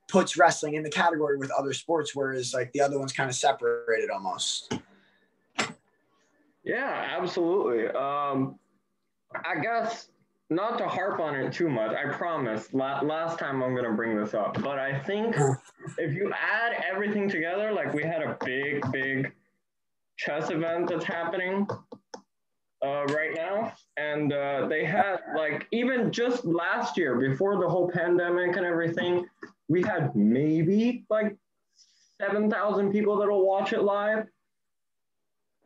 puts wrestling in the category with other sports, whereas like the other one's kind of separated almost. Yeah, absolutely. I guess not to harp on it too much. I promise. Last time I'm gonna bring this up, but I think if you add everything together, like we had a big chess event that's happening right now, and they had, like, even just last year before the whole pandemic and everything, we had maybe like 7,000 people that'll watch it live.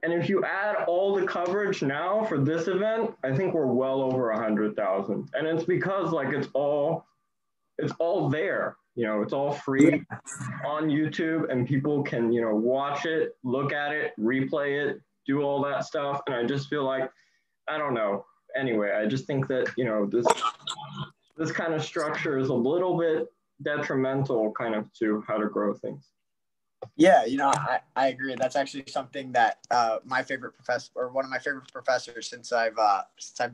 And if you add all the coverage now for this event, I think we're well over 100,000. And it's because like it's all there. It's all free on YouTube, and people can watch it, look at it, replay it, do all that stuff. And I just feel like, I don't know. Anyway, I just think that this kind of structure is a little bit detrimental kind of to how to grow things. Yeah, I agree. That's actually something that my favorite professor, or one of my favorite professors since I've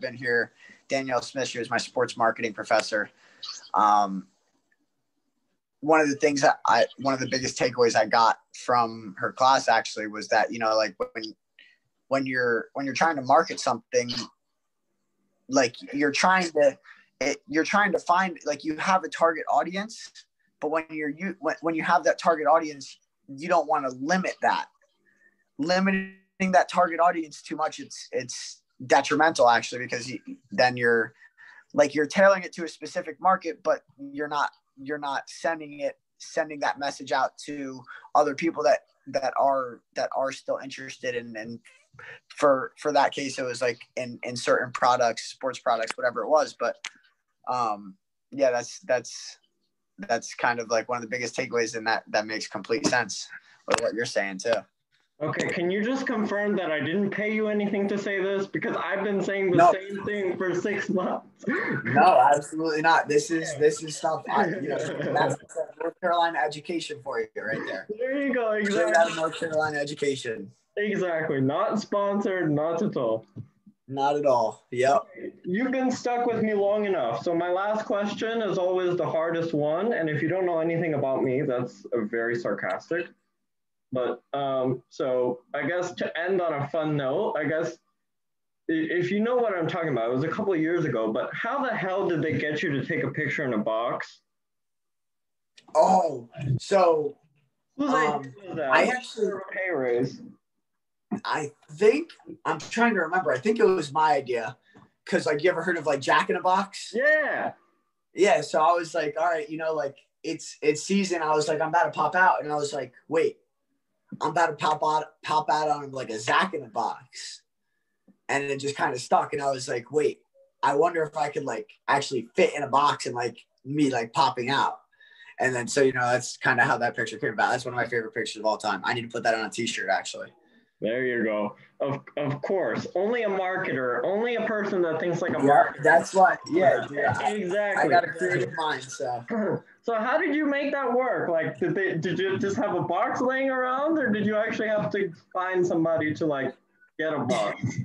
been here, Danielle Smith, she was my sports marketing professor. One of the things one of the biggest takeaways I got from her class actually was that, like when you're trying to market something, like you're trying to find, like, you have a target audience, but when you have that target audience, you don't want to limiting that target audience too much. It's detrimental actually, because then you're tailoring it to a specific market, but you're not sending that message out to other people that are still interested in. And for that case, it was like in certain products, sports products, whatever it was. But yeah, that's kind of like one of the biggest takeaways, and that makes complete sense with what you're saying too. Okay, can you just confirm that I didn't pay you anything to say this? Because I've been saying the same thing for 6 months. No, absolutely not. This is stuff. That's North Carolina education for you right there. There you go. Exactly. Straight out of North Carolina education. Exactly. Not sponsored. Not at all. Not at all. Yep. You've been stuck with me long enough. So my last question is always the hardest one. And if you don't know anything about me, that's a very sarcastic. But so I guess to end on a fun note, I guess if you know what I'm talking about, it was a couple of years ago, but how the hell did they get you to take a picture in a box? Oh, so I actually pay raise. I think I'm trying to remember. I think it was my idea, because like, you ever heard of like Jack in a Box? Yeah. Yeah, so I was like, all right, like it's season. I was like, I'm about to pop out, and I was like, wait, I'm about to pop out on him like a Zach in a box, and it just kind of stuck. And I was like, wait, I wonder if I could like actually fit in a box and like me like popping out. And then so that's kind of how that picture came about. That's one of my favorite pictures of all time. I need to put that on a T-shirt actually. There you go. Of course, only a marketer, only a person that thinks like a marketer. That's what. Yeah, dude, exactly. I got a creative mind, so. So how did you make that work? Like, did you just have a box laying around, or did you actually have to find somebody to like get a box?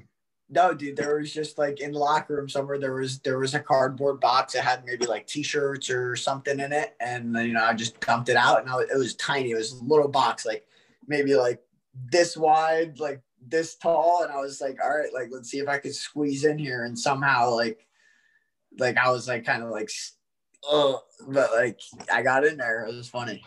No, dude, there was just like in the locker room somewhere there was a cardboard box that had maybe like T-shirts or something in it, and I just dumped it out, and it was tiny. It was a little box, like maybe like this wide, like this tall, and I was like, all right, like let's see if I could squeeze in here, and somehow like I was like kind of like, but like I got in there. It was funny.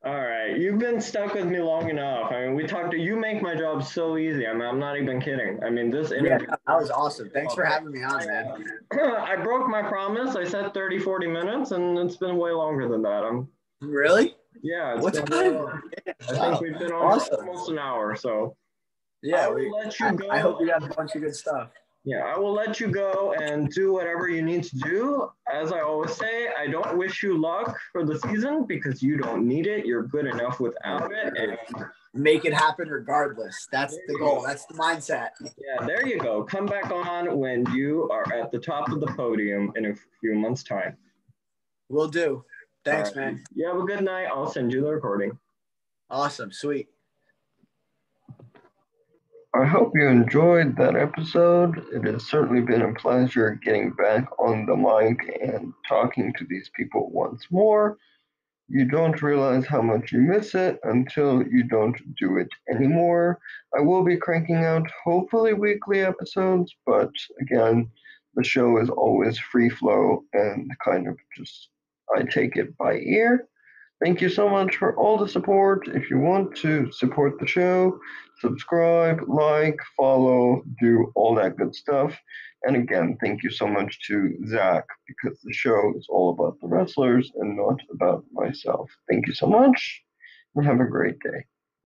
All right, you've been stuck with me long enough. I mean, we talked to you make my job so easy. I mean, I'm not even kidding. I mean, this interview. Yeah, that was awesome. Thanks for having me on, man. I broke my promise. I said 30, 40 minutes, and it's been way longer than that. Really? Yeah. What time? I think we've been on for almost an hour, so. Yeah, I will let you go. I hope you have a bunch of good stuff. Yeah, I will let you go and do whatever you need to do. As I always say, I don't wish you luck for the season because you don't need it. You're good enough without it. And make it happen regardless. That's the goal. That's the mindset. Yeah, there you go. Come back on when you are at the top of the podium in a few months' time. Will do. Thanks, man. You have a good night. I'll send you the recording. Awesome. Sweet. I hope you enjoyed that episode. It has certainly been a pleasure getting back on the mic and talking to these people once more. You don't realize how much you miss it until you don't do it anymore. I will be cranking out hopefully weekly episodes, but again, the show is always free flow and kind of just I take it by ear. Thank you so much for all the support. If you want to support the show, subscribe, like, follow, do all that good stuff. And again, thank you so much to Zach because the show is all about the wrestlers and not about myself. Thank you so much and have a great day.